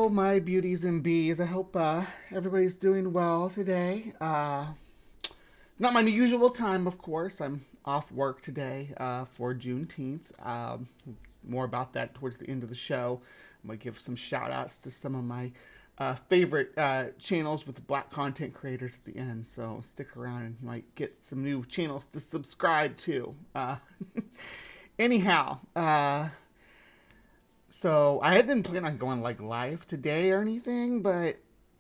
Hello, my beauties and bees. I hope everybody's doing well today. Not my usual time, of course. I'm off work today for Juneteenth. More about that towards the end of the show. I'm going to give some shout outs to some of my favorite channels with black content creators at the end. So stick around and you might get some new channels to subscribe to. Anyhow, so I didn't plan on going like live today or anything, but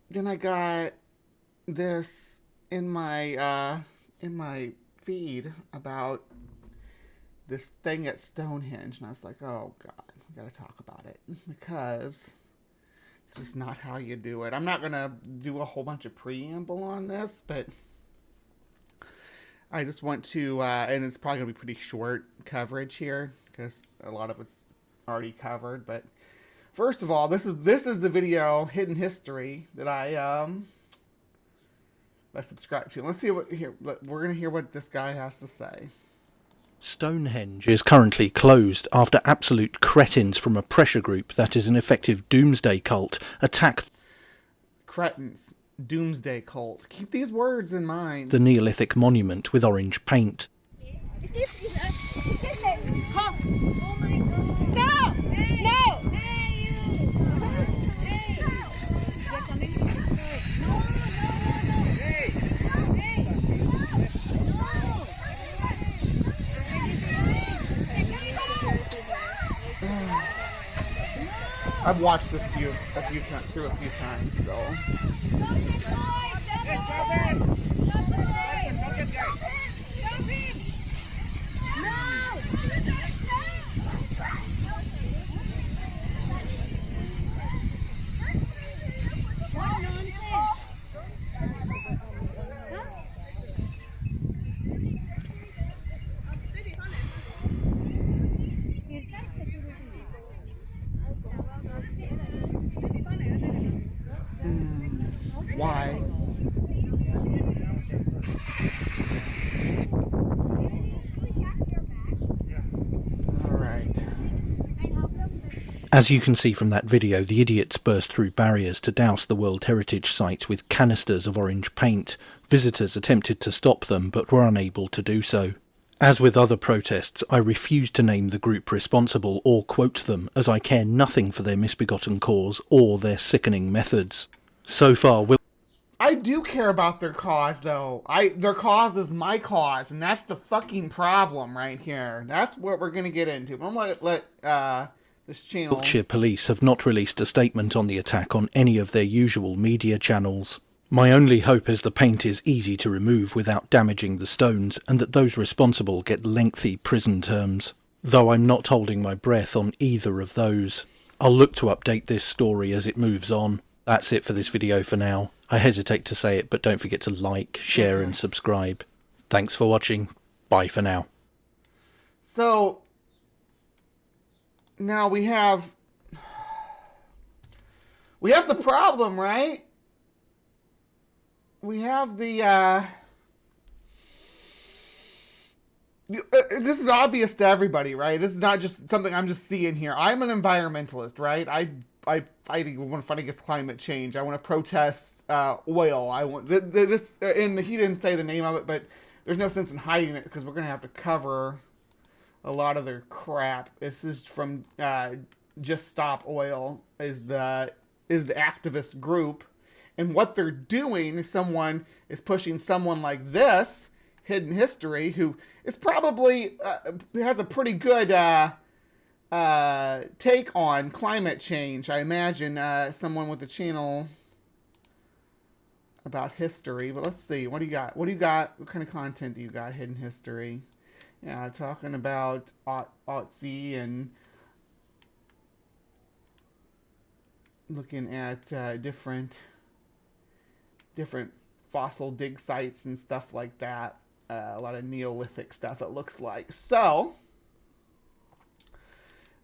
then I got this in my feed about this thing at Stonehenge, and I was like, oh god, we gotta talk about it because it's just not how you do it. I'm not gonna do a whole bunch of preamble on this, but I just want to, and it's probably gonna be pretty short coverage here because a lot of it's already covered. But first of all, this is the video Hidden History that I subscribe to. Let's see what here. We're gonna hear what this guy has to say. Stonehenge is currently closed after absolute cretins from a pressure group that is an effective doomsday cult attack Cretins. Doomsday cult. Keep these words in mind. The Neolithic monument with orange paint. I've watched this a few times, so. Why? Alright. As you can see from that video, the idiots burst through barriers to douse the World Heritage Site with canisters of orange paint. Visitors attempted to stop them but were unable to do so. As with other protests, I refuse to name the group responsible or quote them, as I care nothing for their misbegotten cause or their sickening methods. So far, I do care about their cause, though. Their cause is my cause, and that's the fucking problem right here. That's what we're gonna get into. I'm gonna let this channel. Wiltshire Police have not released a statement on the attack on any of their usual media channels. My only hope is the paint is easy to remove without damaging the stones, and that those responsible get lengthy prison terms. Though I'm not holding my breath on either of those. I'll look to update this story as it moves on. That's it for this video for now. I hesitate to say it, but don't forget to like, share and subscribe. Thanks for watching. Bye for now. So, now we have the problem, right? We have the, this is obvious to everybody, right? This is not just something I'm just seeing here. I'm an environmentalist, right? I want to fight against climate change. I want to protest oil. I want this, and he didn't say the name of it, but there's no sense in hiding it because we're gonna have to cover a lot of their crap. This is from Just Stop Oil is the activist group, and what they're doing. Someone is pushing someone like this Hidden History, who is probably has a pretty good take on climate change. I imagine someone with a channel about history. But let's see, what do you got? What kind of content do you got? Hidden History. Yeah, talking about Otzi and looking at different fossil dig sites and stuff like that. A lot of Neolithic stuff, it looks like. So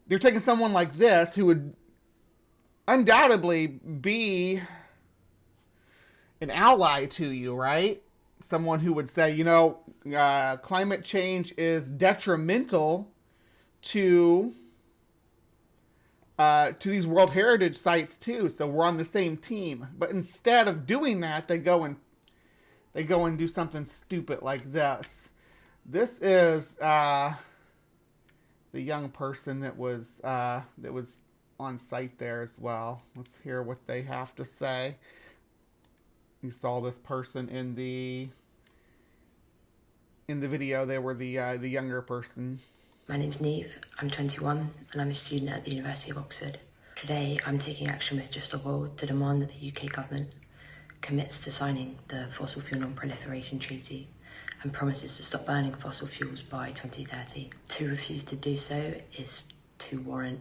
you're taking someone like this who would undoubtedly be an ally to you, right? Someone who would say, you know, climate change is detrimental to to these World Heritage sites too. So we're on the same team. But instead of doing that, they go and do something stupid like this. This is the young person that was on site there as well. Let's hear what they have to say. You saw this person in the video. They were the younger person. My name's Neve, I'm 21 and I'm a student at the University of Oxford. Today I'm taking action with Just Stop Oil to demand that the UK government commits to signing the Fossil Fuel Non-Proliferation Treaty and promises to stop burning fossil fuels by 2030. To refuse to do so is to warrant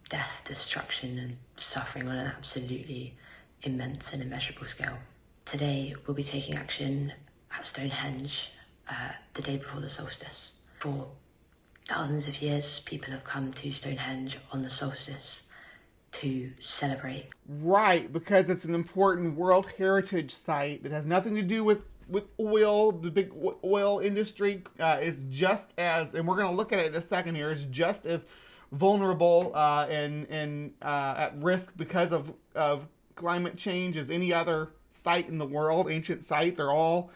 death, destruction and suffering on an absolutely immense and immeasurable scale. Today we'll be taking action at Stonehenge the day before the solstice. For thousands of years, people have come to Stonehenge on the solstice to celebrate. Right, because it's an important World Heritage site that has nothing to do with oil. The big oil industry is just as, and we're going to look at it in a second here, is just as vulnerable and at risk because of climate change as any other site in the world, ancient site. They're all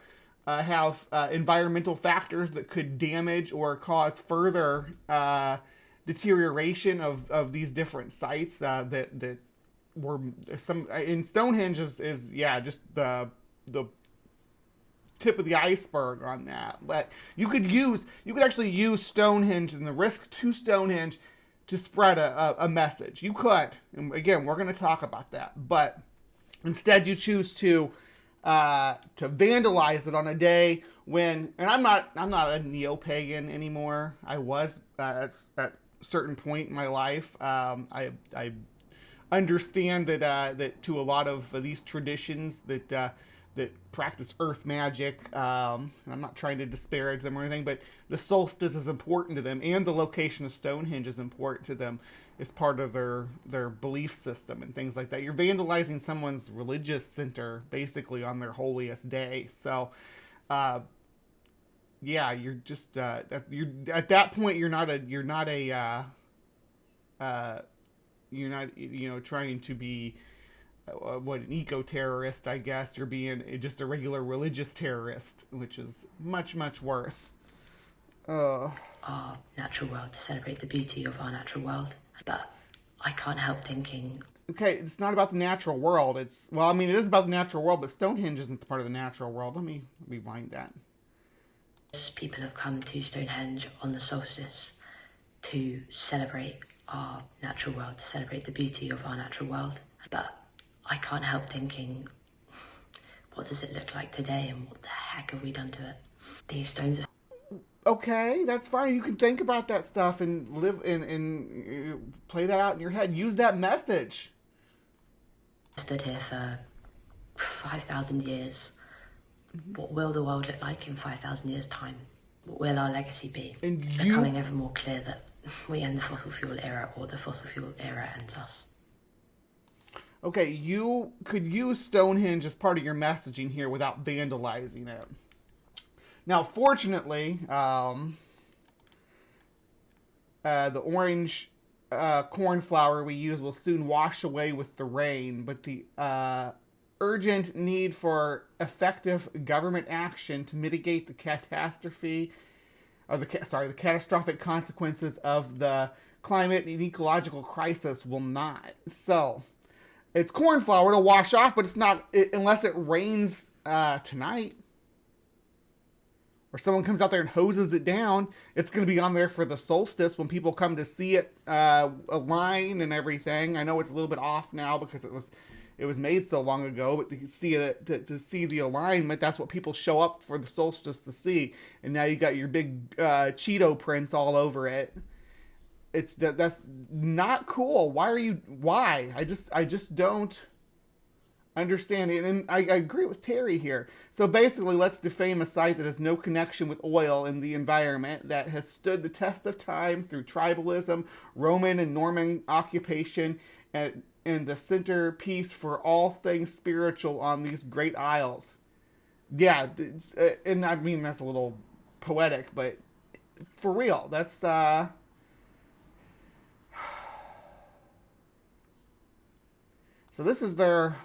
have environmental factors that could damage or cause further deterioration of these different sites that were some in Stonehenge is just the tip of the iceberg on that. But you could actually use Stonehenge and the risk to Stonehenge to spread a message. You could, and again, we're going to talk about that, but instead you choose to vandalize it on a day when, and I'm not a neo-pagan anymore. I was at a certain point in my life. I understand that to a lot of these traditions that practice earth magic, and I'm not trying to disparage them or anything, but the solstice is important to them, and the location of Stonehenge is important to them as part of their belief system and things like that. You're vandalizing someone's religious center basically on their holiest day. So you're just you're at that point you're not trying to be an eco-terrorist, I guess. You're being just a regular religious terrorist, which is much, much worse. Our natural world, to celebrate the beauty of our natural world. But I can't help thinking... Okay, it's not about the natural world. It is about the natural world, but Stonehenge isn't part of the natural world. Let me rewind that. People have come to Stonehenge on the solstice to celebrate our natural world, to celebrate the beauty of our natural world. But I can't help thinking, what does it look like today and what the heck have we done to it? These stones are... Okay, that's fine. You can think about that stuff and live and play that out in your head. Use that message. Stood here for 5,000 years. What will the world look like in 5,000 years' time? What will our legacy be? Becoming ever more clear that we end the fossil fuel era, or the fossil fuel era ends us. Okay, you could use Stonehenge as part of your messaging here without vandalizing it. Now, fortunately, the orange cornflower we use will soon wash away with the rain, but the urgent need for effective government action to mitigate the catastrophic consequences of the climate and ecological crisis will not. So, it's cornflower to wash off, but it's not unless it rains tonight, or someone comes out there and hoses it down. It's going to be on there for the solstice when people come to see it align and everything. I know it's a little bit off now because it was made so long ago, but to see it to see the alignment, that's what people show up for the solstice to see. And now you got your big Cheeto prints all over it. That's not cool. Why? I just don't understand it. And I agree with Terry here. So basically, let's defame a site that has no connection with oil in the environment, that has stood the test of time through tribalism, Roman and Norman occupation, and the centerpiece for all things spiritual on these great isles. Yeah, and I mean, that's a little poetic, but for real, that's So this is their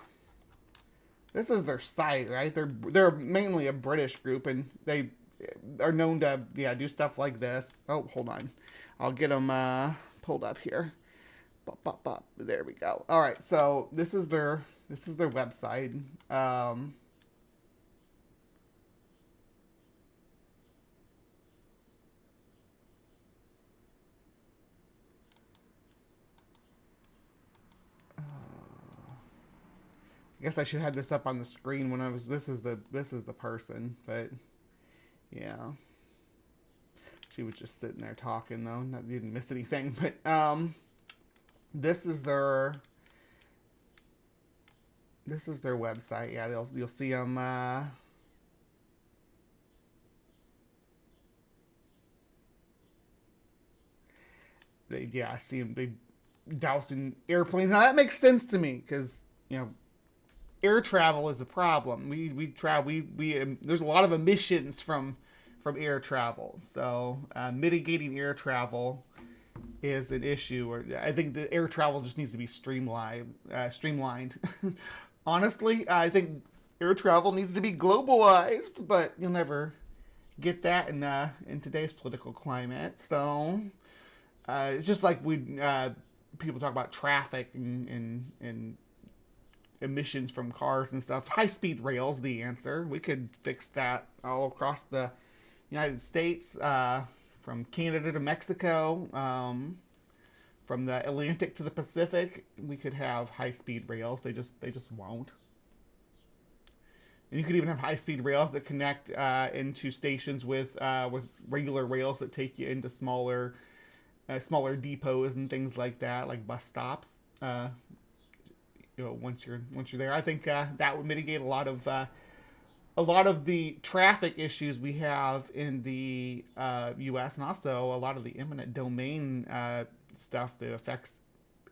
site, right? They're mainly a British group, and they are known to do stuff like this. Oh, hold on, I'll get them pulled up here. There we go. All right, so this is their website. I guess I should have this up on the screen when I was. This is the person, but yeah, she was just sitting there talking though. Not didn't miss anything, but this is their website. Yeah, you'll see them. I see them. They dousing airplanes. Now that makes sense to me because air travel is a problem. There's a lot of emissions from air travel. So mitigating air travel is an issue. Or I think the air travel just needs to be streamlined. Honestly, I think air travel needs to be globalized, but you'll never get that in today's political climate. So it's just like people talk about traffic and emissions from cars and stuff. High-speed rail's the answer. We could fix that all across the United States, from Canada to Mexico, from the Atlantic to the Pacific. We could have high-speed rails. They just won't. And you could even have high-speed rails that connect into stations with regular rails that take you into smaller depots and things like that, like bus stops. Once you're there, I think that would mitigate a lot of the traffic issues we have in the U.S. and also a lot of the eminent domain stuff that affects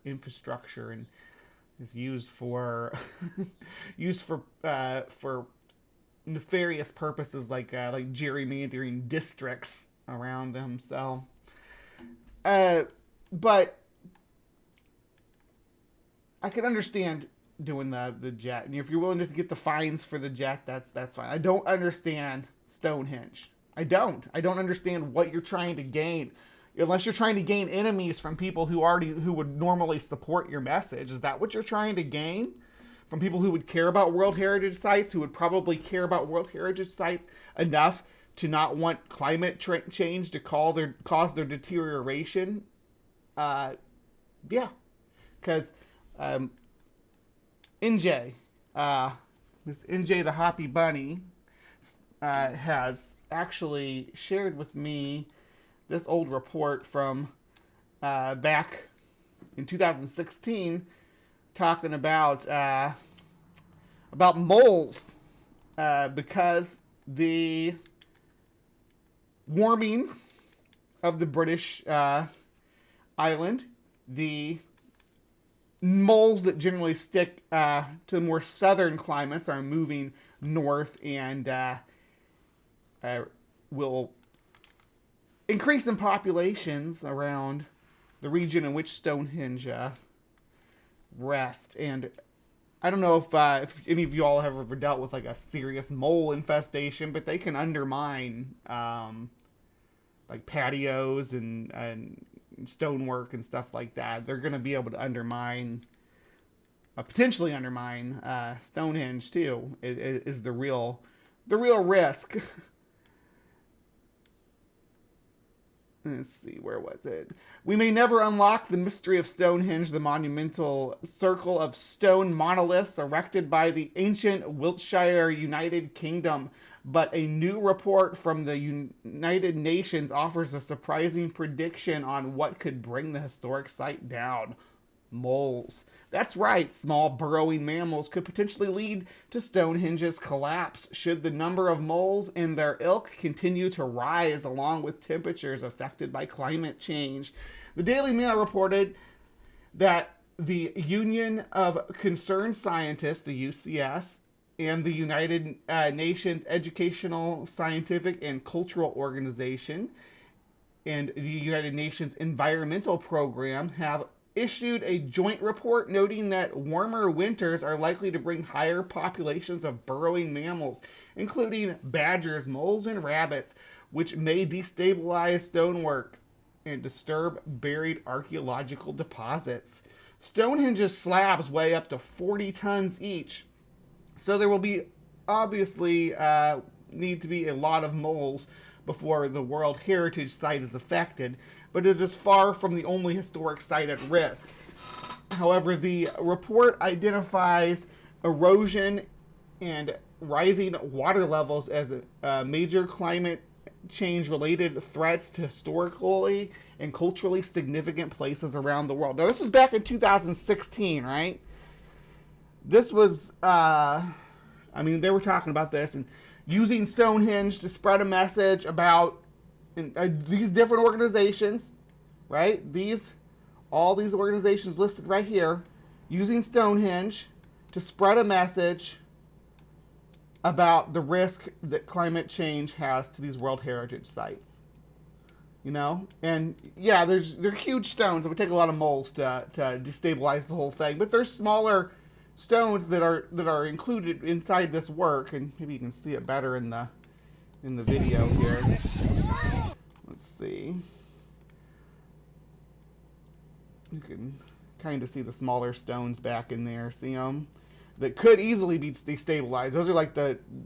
infrastructure and is used for for nefarious purposes like gerrymandering districts around them. So, but I can understand doing the jet, and if you're willing to get the fines for the jet, that's fine. I don't understand Stonehenge. I don't understand what you're trying to gain, unless you're trying to gain enemies from people who would normally support your message. Is that what you're trying to gain from people who would care about World Heritage Sites, who would probably care about World Heritage Sites enough to not want climate change to cause their deterioration? Yeah, because NJ, this NJ the Hoppy Bunny, has actually shared with me this old report from back in 2016, talking about moles, because the warming of the British island, the moles that generally stick to more southern climates are moving north and will increase in populations around the region in which Stonehenge rests. And I don't know if any of you all have ever dealt with like a serious mole infestation, but they can undermine like patios and stonework and stuff like that. They're going to be able to potentially undermine Stonehenge too. Is the real risk. Let's see, where was it? We may never unlock the mystery of Stonehenge, the monumental circle of stone monoliths erected by the ancient Wiltshire United Kingdom, but a new report from the United Nations offers a surprising prediction on what could bring the historic site down. Moles. That's right, small burrowing mammals could potentially lead to Stonehenge's collapse should the number of moles in their ilk continue to rise along with temperatures affected by climate change. The Daily Mail reported that the Union of Concerned Scientists, the UCS, and the United Nations Educational, Scientific, and Cultural Organization and the United Nations Environmental Program have issued a joint report noting that warmer winters are likely to bring higher populations of burrowing mammals, including badgers, moles, and rabbits, which may destabilize stonework and disturb buried archaeological deposits. Stonehenge's slabs weigh up to 40 tons each, so there will be obviously need to be a lot of moles before the World Heritage Site is affected, but it is far from the only historic site at risk. However, the report identifies erosion and rising water levels as major climate change-related threats to historically and culturally significant places around the world. Now, this was back in 2016, right? This was, they were talking about this and using Stonehenge to spread a message about these different organizations, right? All these organizations listed right here, using Stonehenge to spread a message about the risk that climate change has to these World Heritage Sites. You know? And yeah, they're huge stones. It would take a lot of moles to destabilize the whole thing. But there's smaller stones that are included inside this work, and maybe you can see it better in the video here. Let's see. You can kind of see the smaller stones back in there. See them? That could easily be destabilized. Those are like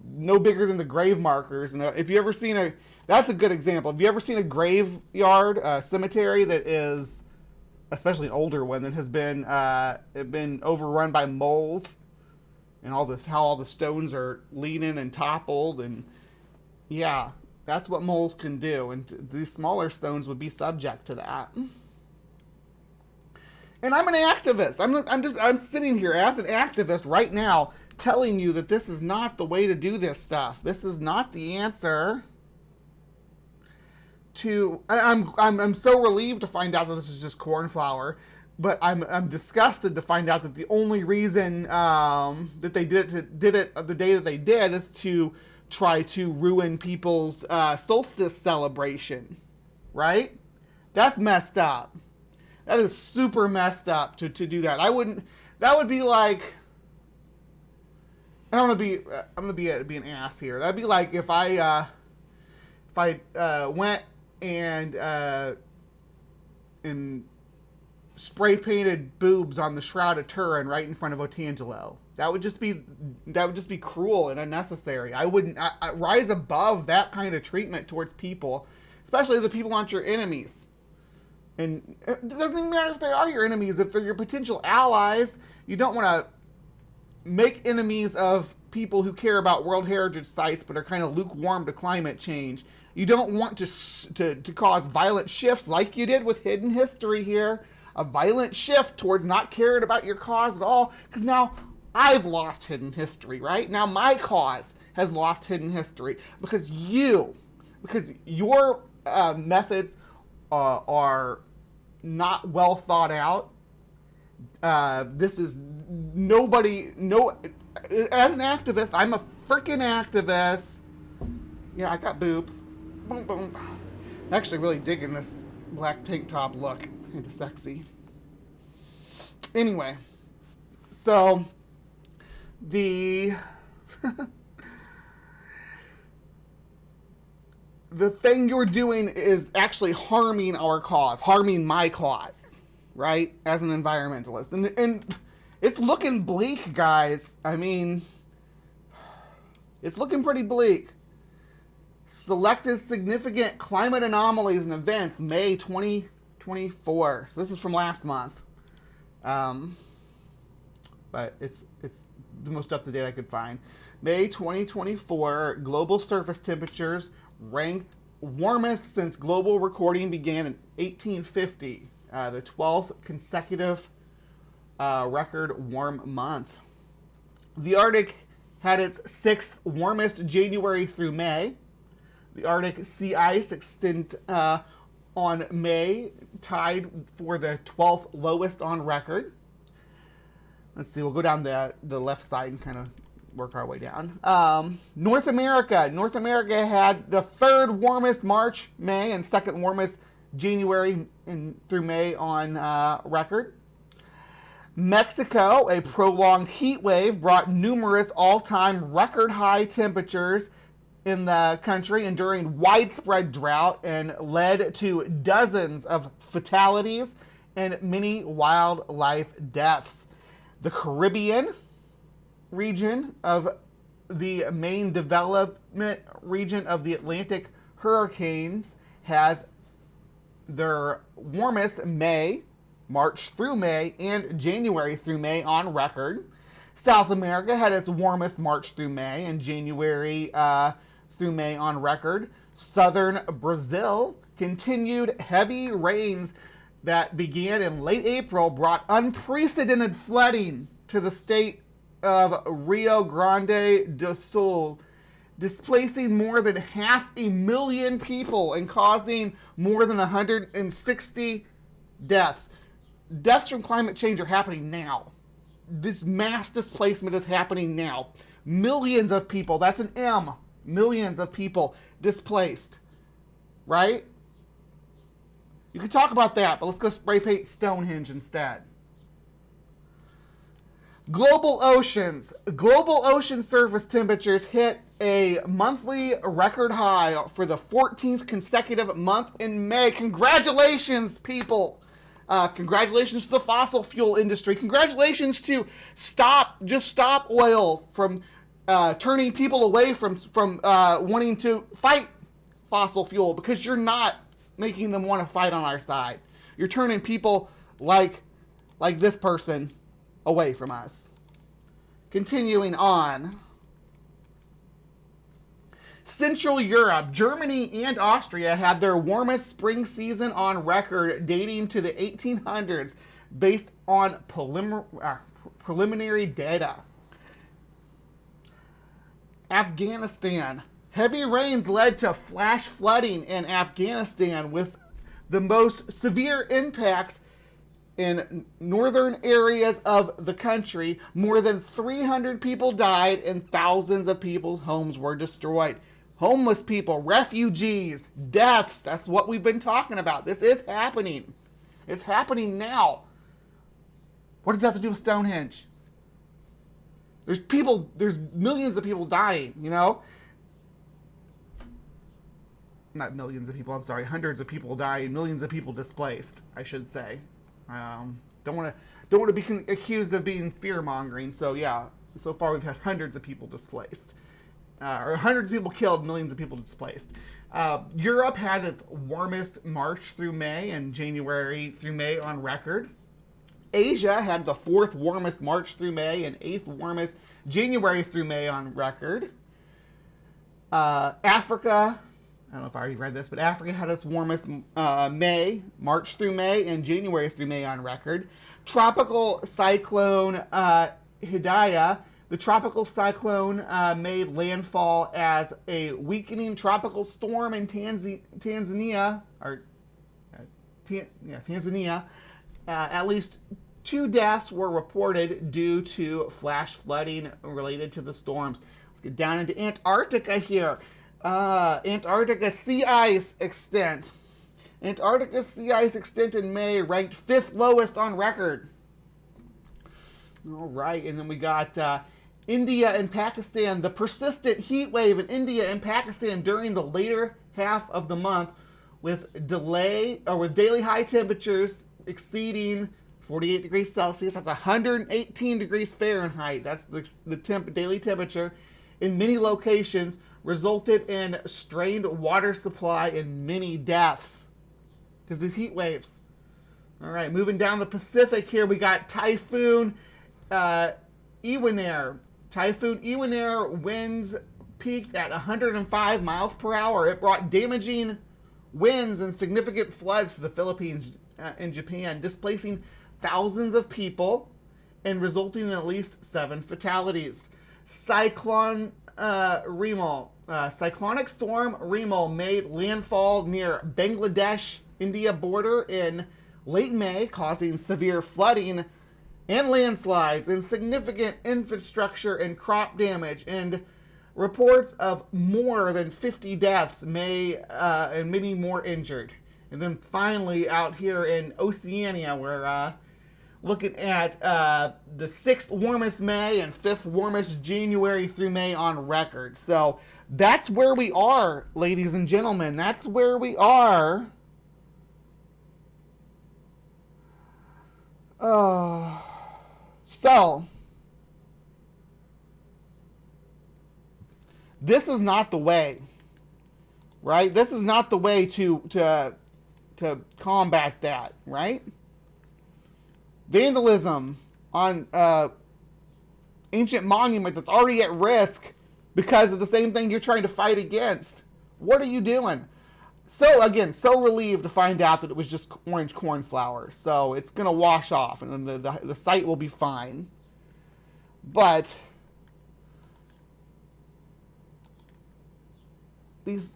no bigger than the grave markers. And if you ever seen that's a good example. Have you ever seen a graveyard, cemetery that is, especially an older one, that has been overrun by moles, and how all the stones are leaning and toppled, and yeah, that's what moles can do, and these smaller stones would be subject to that. And I'm an activist. I'm sitting here as an activist right now, telling you that this is not the way to do this stuff. This is not the answer. I'm so relieved to find out that this is just corn flour, but I'm disgusted to find out that the only reason that they did it the day that they did is to try to ruin people's solstice celebration, right? That's messed up. That is super messed up to do that. That would be like, I'm gonna be an ass here. That'd be like if I went and spray painted boobs on the Shroud of Turin right in front of Otangelo. That would just be cruel and unnecessary. I wouldn't rise above that kind of treatment towards people, especially the people aren't your enemies. And it doesn't even matter if they are your enemies. If they're your potential allies, you don't want to make enemies of people who care about World Heritage Sites but are kind of lukewarm to climate change. You don't want to cause violent shifts like you did with Hidden History here. A violent shift towards not caring about your cause at all. Because now I've lost Hidden History, right? Now my cause has lost Hidden History. Because your methods are not well thought out. This is as an activist, I'm a freaking activist. Yeah, I got boobs. Boom, boom. I'm actually really digging this black tank top look. Kind of sexy. Anyway, so the thing you're doing is actually harming our cause, harming my cause, right? As an environmentalist. And it's looking bleak, guys. I mean, it's looking pretty bleak. Selected significant climate anomalies and events, May 2024. So this is from last month. But it's the most up-to-date I could find. May 2024, global surface temperatures ranked warmest since global recording began in 1850, the 12th consecutive record warm month. The Arctic had its 6th warmest January through May. The Arctic sea ice extent on May tied for the 12th lowest on record. Let's see, we'll go down the left side and kind of work our way down. North America had the 3rd warmest March, May, and 2nd warmest January through May on record. Mexico, a prolonged heat wave brought numerous all-time record high temperatures in the country, enduring widespread drought, and led to dozens of fatalities and many wildlife deaths. The Caribbean region of the main development region of the Atlantic hurricanes has their warmest March through May, and January through May on record. South America had its warmest March through May and January through May on record. Southern Brazil continued heavy rains that began in late April brought unprecedented flooding to the state of Rio Grande do Sul, displacing more than 500,000 people and causing more than 160 deaths. Deaths from climate change are happening now. This mass displacement is happening now. Millions of people, that's an M, millions of people displaced, right? You can talk about that, but let's go spray paint Stonehenge instead. Global oceans. Global ocean surface temperatures hit a monthly record high for the 14th consecutive month in May. Congratulations, people. Congratulations to the fossil fuel industry. Congratulations to stop oil from turning people away from wanting to fight fossil fuel, because you're not making them want to fight on our side. You're turning people like this person away from us. Continuing on. Central Europe, Germany and Austria had their warmest spring season on record, dating to the 1800s, based on preliminary data. Afghanistan. Heavy rains led to flash flooding in Afghanistan, with the most severe impacts in northern areas of the country. More than 300 people died and thousands of people's homes were destroyed. Homeless people, refugees, deaths. That's what we've been talking about. This is happening. It's happening now. What does that have to do with Stonehenge? There's millions of people dying, you know? Not millions of people, I'm sorry, hundreds of people dying, millions of people displaced, I should say. Don't want to be accused of being fear-mongering, so yeah, so far we've had hundreds of people displaced. Or hundreds of people killed, millions of people displaced. Europe had its warmest March through May and January through May on record. Asia had the 4th warmest March through May and 8th warmest January through May on record. Africa, I don't know if I already read this, but Africa had its warmest March through May and January through May on record. Tropical cyclone Hidaya. The tropical cyclone made landfall as a weakening tropical storm in Tanzania. At least 2 deaths were reported due to flash flooding related to the storms. Let's get down into Antarctica here. Antarctica sea ice extent. Antarctica sea ice extent in May ranked 5th lowest on record. All right, and then we got India and Pakistan. The persistent heat wave in India and Pakistan during the later half of the month, with daily high temperatures exceeding 48 degrees Celsius. That's 118 degrees Fahrenheit. That's the daily temperature in many locations, resulted in strained water supply and many deaths because these heat waves. All right, moving down the Pacific here, we got Typhoon Iwaner. Typhoon Iwaner winds peaked at 105 miles per hour. It brought damaging winds and significant floods to the Philippines and Japan, displacing thousands of people and resulting in at least 7 fatalities. Cyclonic storm Remal made landfall near Bangladesh India border in late May, causing severe flooding and landslides and significant infrastructure and crop damage, and reports of more than 50 deaths and many more injured. And then finally out here in Oceania, we're looking at the 6th warmest May and 5th warmest January through May on record. So that's where we are, ladies and gentlemen. That's where we are. So this is not the way, right? This is not the way to combat that, right? Vandalism on ancient monument that's already at risk because of the same thing you're trying to fight against. What are you doing? So again, so relieved to find out that it was just orange cornflower. So it's gonna wash off, and then the site will be fine. But this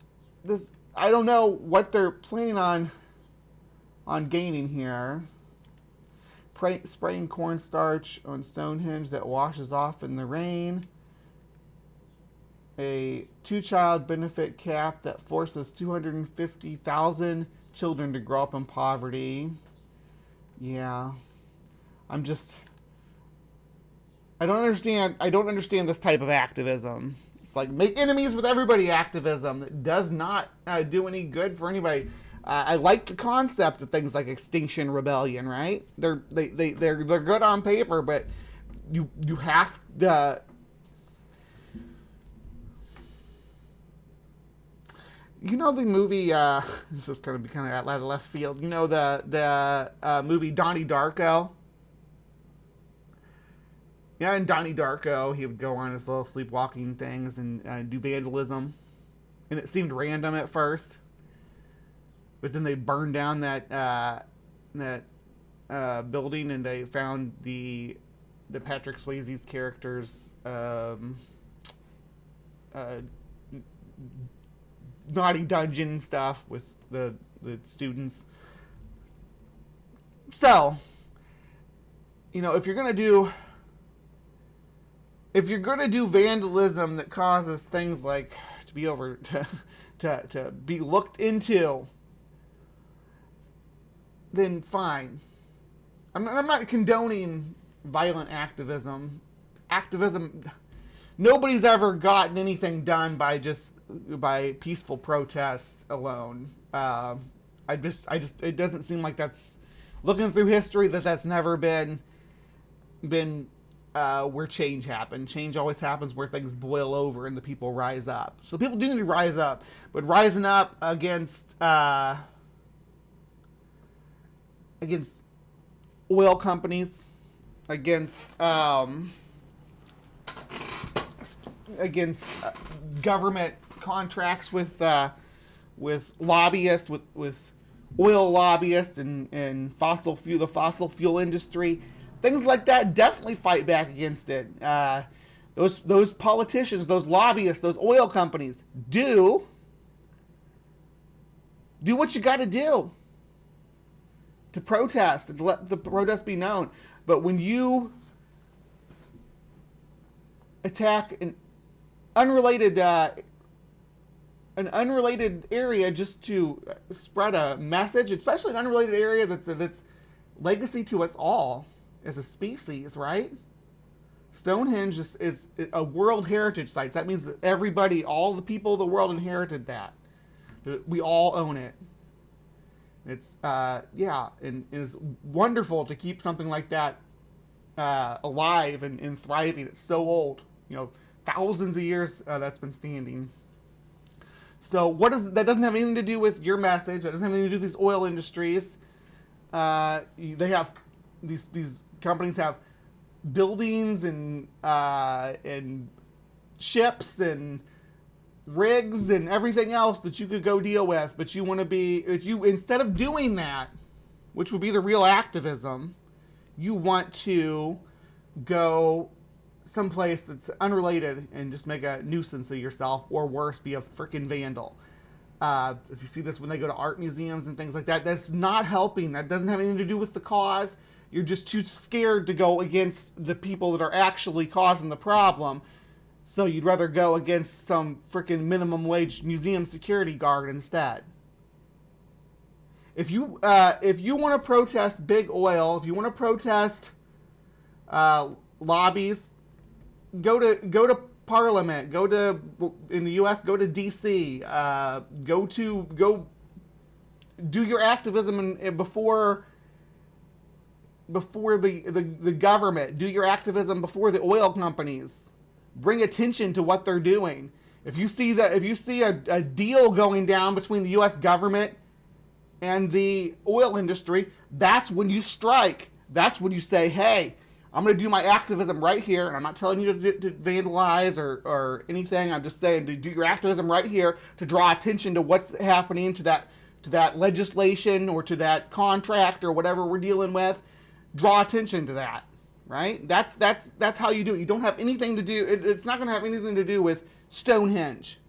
I don't know what they're planning on gaining here. Spraying cornstarch on Stonehenge that washes off in the rain. A 2-child benefit cap that forces 250,000 children to grow up in poverty. Yeah. I don't understand this type of activism. It's like make enemies with everybody activism that does not do any good for anybody. I like the concept of things like Extinction Rebellion, right? They're good on paper, but you have to. You know the movie? This is going to be kind of out of left field. You know the movie Donnie Darko. Yeah, in Donnie Darko, he would go on his little sleepwalking things and do vandalism, and it seemed random at first. But then they burned down that building, and they found the Patrick Swayze's character's naughty dungeon stuff with the students. So, you know, if you're gonna do vandalism that causes things like to be looked into, then fine. I'm not condoning violent activism. Nobody's ever gotten anything done by peaceful protest alone. It doesn't seem like that's, looking through history, that's never been where change happened. Change always happens where things boil over and the people rise up. So people do need to rise up, but rising up against oil companies, against government contracts with lobbyists, with oil lobbyists and the fossil fuel industry, things like that. Definitely fight back against it. Those politicians, those lobbyists, those oil companies, do what you got to do to protest and to let the protest be known. But when you attack an unrelated area just to spread a message, especially an unrelated area that's legacy to us all as a species, right? Stonehenge is a World Heritage Site. So that means that everybody, all the people of the world inherited that. We all own it. It's and it's wonderful to keep something like that alive and thriving. It's so old, thousands of years that's been standing. So that doesn't have anything to do with your message. That doesn't have anything to do with these oil industries. They have these companies have buildings and ships and rigs and everything else that you could go deal with, but you want to be, instead of doing that, which would be the real activism, you want to go someplace that's unrelated and just make a nuisance of yourself, or worse, be a freaking vandal. If you see this when they go to art museums and things like that, that's not helping. That doesn't have anything to do with the cause. You're just too scared to go against the people that are actually causing the problem. So you'd rather go against some freaking minimum wage museum security guard instead. If you want to protest big oil, if you want to protest lobbies, go to Parliament, go to, in the U.S., go to D.C., go do your activism before the government. Do your activism before the oil companies. Bring attention to what they're doing. If you see a deal going down between the U.S. government and the oil industry, that's when you strike. That's when you say, hey, I'm going to do my activism right here. And I'm not telling you to vandalize or anything. I'm just saying to do your activism right here to draw attention to what's happening, to that legislation or to that contract or whatever we're dealing with. Draw attention to that, right? That's how you do it. You don't have anything to do. It's not going to have anything to do with Stonehenge.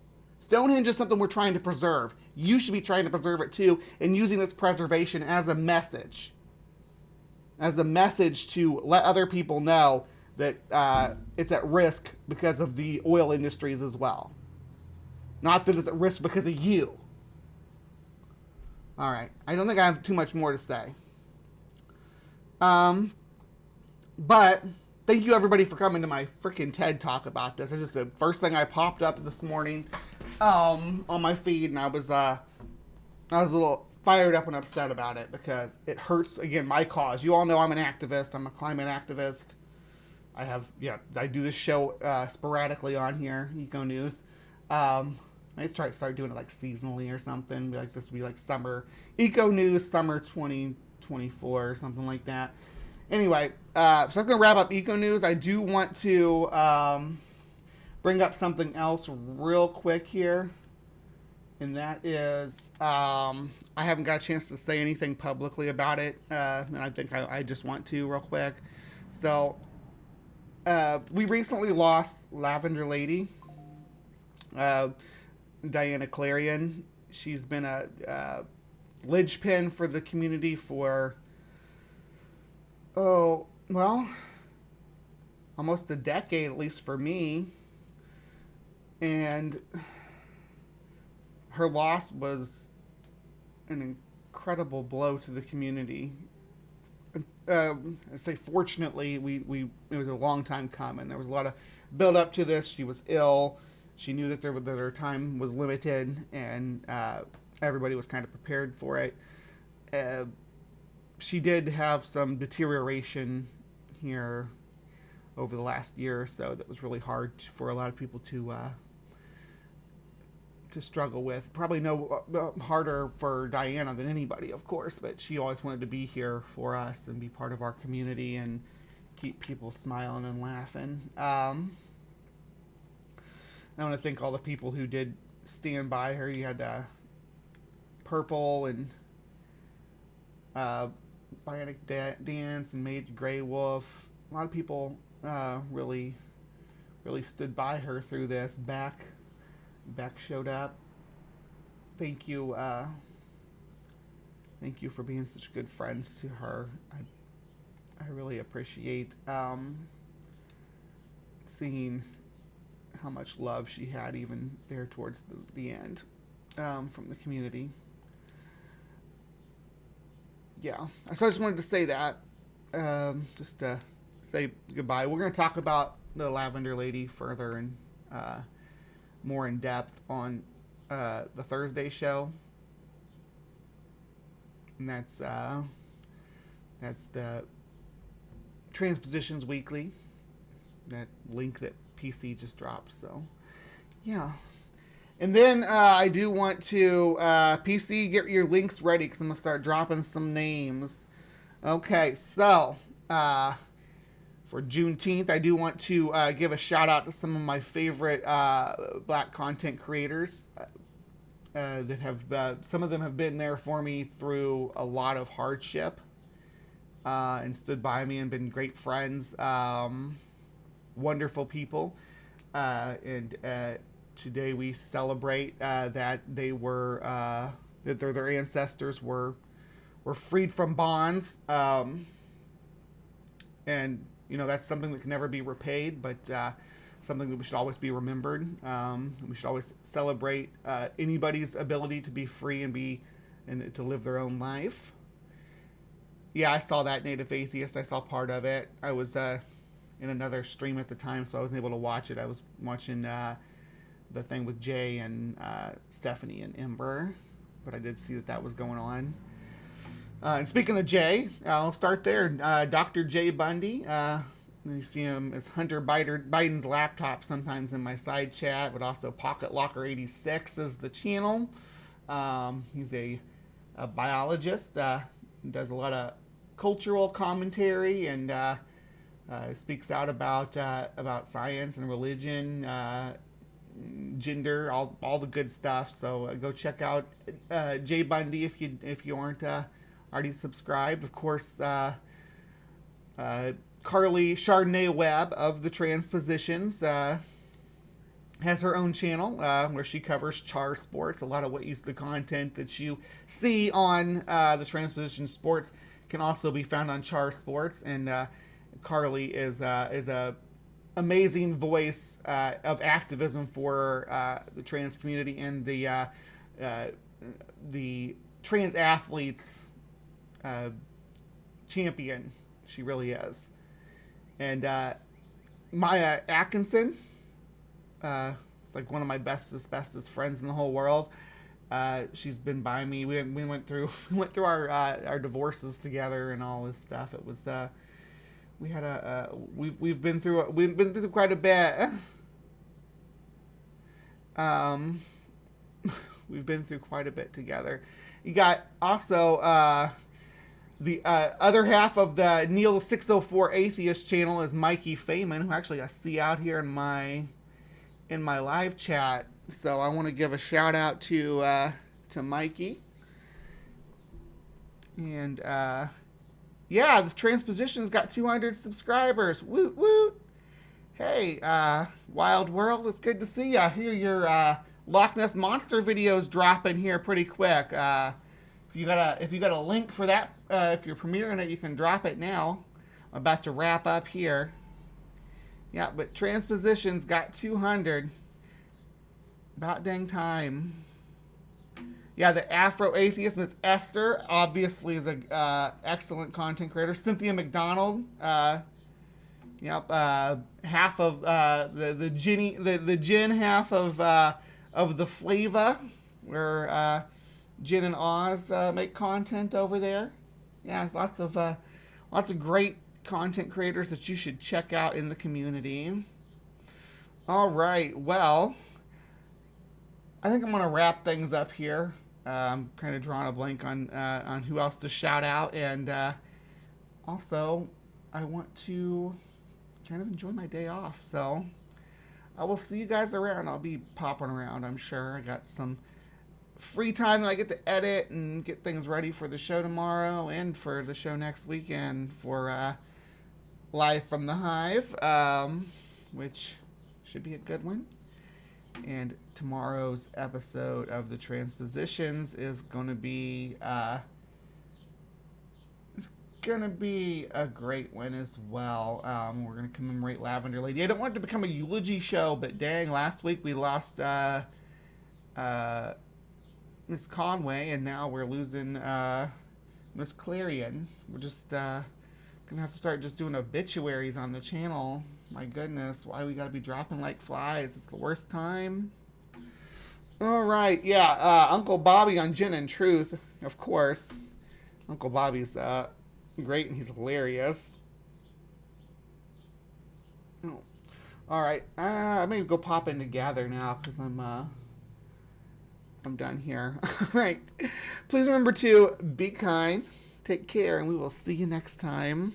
Stonehenge is something we're trying to preserve. You should be trying to preserve it too, and using its preservation as a message. As a message to let other people know that it's at risk because of the oil industries as well. Not that it's at risk because of you. All right. I don't think I have too much more to say. But thank you everybody for coming to my freaking TED Talk about this. It's just the first thing I popped up this morning on my feed, and I was a little fired up and upset about it because it hurts, again, my cause. You all know I'm an activist. I'm a climate activist. I do this show sporadically on here, EcoNews. I try to start doing it like seasonally or something. Like this would be like summer, EcoNews summer 2024 or something like that. Anyway, so I'm going to wrap up EcoNews. I do want to bring up something else real quick here. And that is, I haven't got a chance to say anything publicly about it. And I think I just want to real quick. So, we recently lost Lavender Lady, Diana Clarion. She's been a linchpin for the community for, almost a decade, at least for me. And her loss was an incredible blow to the community. I say fortunately, it was a long time coming. There was a lot of build up to this. She was ill. She knew that her time was limited, and everybody was kind of prepared for it. She did have some deterioration here over the last year or so that was really hard for a lot of people to struggle with. Probably no harder for Diana than anybody, of course, but she always wanted to be here for us and be part of our community and keep people smiling and laughing. I want to thank all the people who did stand by her. You had Purple and Bionic Dance and Mage Grey Wolf. A lot of people really stood by her through this. Beck showed up. Thank you for being such good friends to her. I really appreciate seeing how much love she had even there towards the end from the community. Yeah, so I just wanted to say that, just to say goodbye. We're going to talk about the Lavender Lady further and more in depth on the Thursday show, and that's the Transpositions Weekly, that link that PC just dropped. So yeah, and then I do want to PC, get your links ready because I'm gonna start dropping some names. Okay, so for Juneteenth, I do want to give a shout out to some of my favorite Black content creators that have, some of them have been there for me through a lot of hardship and stood by me and been great friends, wonderful people. And today we celebrate that they were, that their ancestors were freed from bonds. And you know, that's something that can never be repaid, but something that we should always be remembered. We should always celebrate anybody's ability to be free and be and to live their own life. Yeah, I saw that, Native Atheist. I saw part of it. I was in another stream at the time, so I wasn't able to watch it. I was watching the thing with Jay and Stephanie and Ember, but I did see that was going on. And speaking of Jay, I'll start there. Dr. Jay Bundy. You see him as Hunter Biden's laptop sometimes in my side chat, but also Pocket Locker 86 is the channel. He's a biologist. Does a lot of cultural commentary and speaks out about science and religion, gender, all the good stuff. So go check out Jay Bundy if you aren't already subscribed. Of course, Carly Chardonnay Webb of the Transpositions has her own channel where she covers char sports. A lot of the content that you see on the Transposition Sports can also be found on char sports. And Carly is a amazing voice of activism for the trans community and the trans athletes champion. She really is. And Maya Atkinson, it's like one of my bestest friends in the whole world. She's been by me. We went through our divorces together and all this stuff. It was we've been through quite a bit. We've been through quite a bit together. You got also the other half of the Neil 604 Atheist channel is Mikey Feynman, who actually I see out here in my live chat. So I want to give a shout out to Mikey. And yeah, the Transposition's got 200 subscribers. Woot woot. Hey, Wild World, it's good to see you. I hear your Loch Ness Monster videos dropping here pretty quick. If you got a link for that, if you're premiering it, you can drop it now. I'm about to wrap up here. Yeah, but Transposition's got 200. About dang time. Yeah, the Afro Atheist, Miss Esther, obviously is a excellent content creator. Cynthia McDonald, yep, half of the Gin half of the Flava, where Jen and Oz make content over there. Yeah, lots of great content creators that you should check out in the community. All right, well, I think I'm gonna wrap things up here. I'm kind of drawing a blank on who else to shout out, and also I want to kind of enjoy my day off. So I will see you guys around. I'll be popping around, I'm sure. I got some free time that I get to edit and get things ready for the show tomorrow and for the show next weekend for Live from the Hive, which should be a good one. And tomorrow's episode of the Transpositions is going to be a great one as well. We're going to commemorate Lavender Lady. I don't want it to become a eulogy show, but dang, last week we lost Miss Conway, and now we're losing Miss Clarion. We're just gonna have to start just doing obituaries on the channel. My goodness, why we gotta be dropping like flies? It's the worst time. All right, yeah, Uncle Bobby on Gin and Truth, of course. Uncle Bobby's great and he's hilarious. Oh. All right, I may go pop in to Gather now because I'm done here. All right, please remember to be kind, take care, and we will see you next time.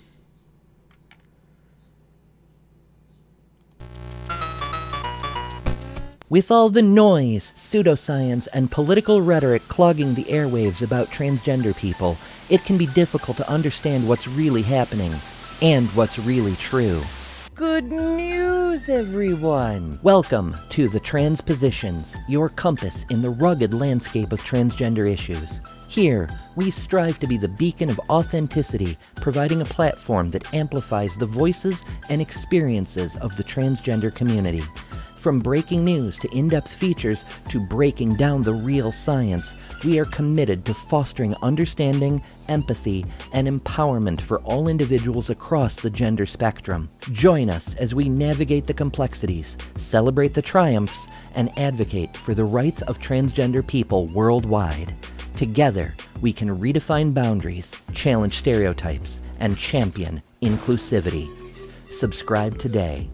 With all the noise, pseudoscience, and political rhetoric clogging the airwaves about transgender people, it can be difficult to understand what's really happening and what's really true. Good news, everyone! Welcome to The Transpositions, your compass in the rugged landscape of transgender issues. Here, we strive to be the beacon of authenticity, providing a platform that amplifies the voices and experiences of the transgender community. From breaking news to in-depth features to breaking down the real science, we are committed to fostering understanding, empathy, and empowerment for all individuals across the gender spectrum. Join us as we navigate the complexities, celebrate the triumphs, and advocate for the rights of transgender people worldwide. Together, we can redefine boundaries, challenge stereotypes, and champion inclusivity. Subscribe today.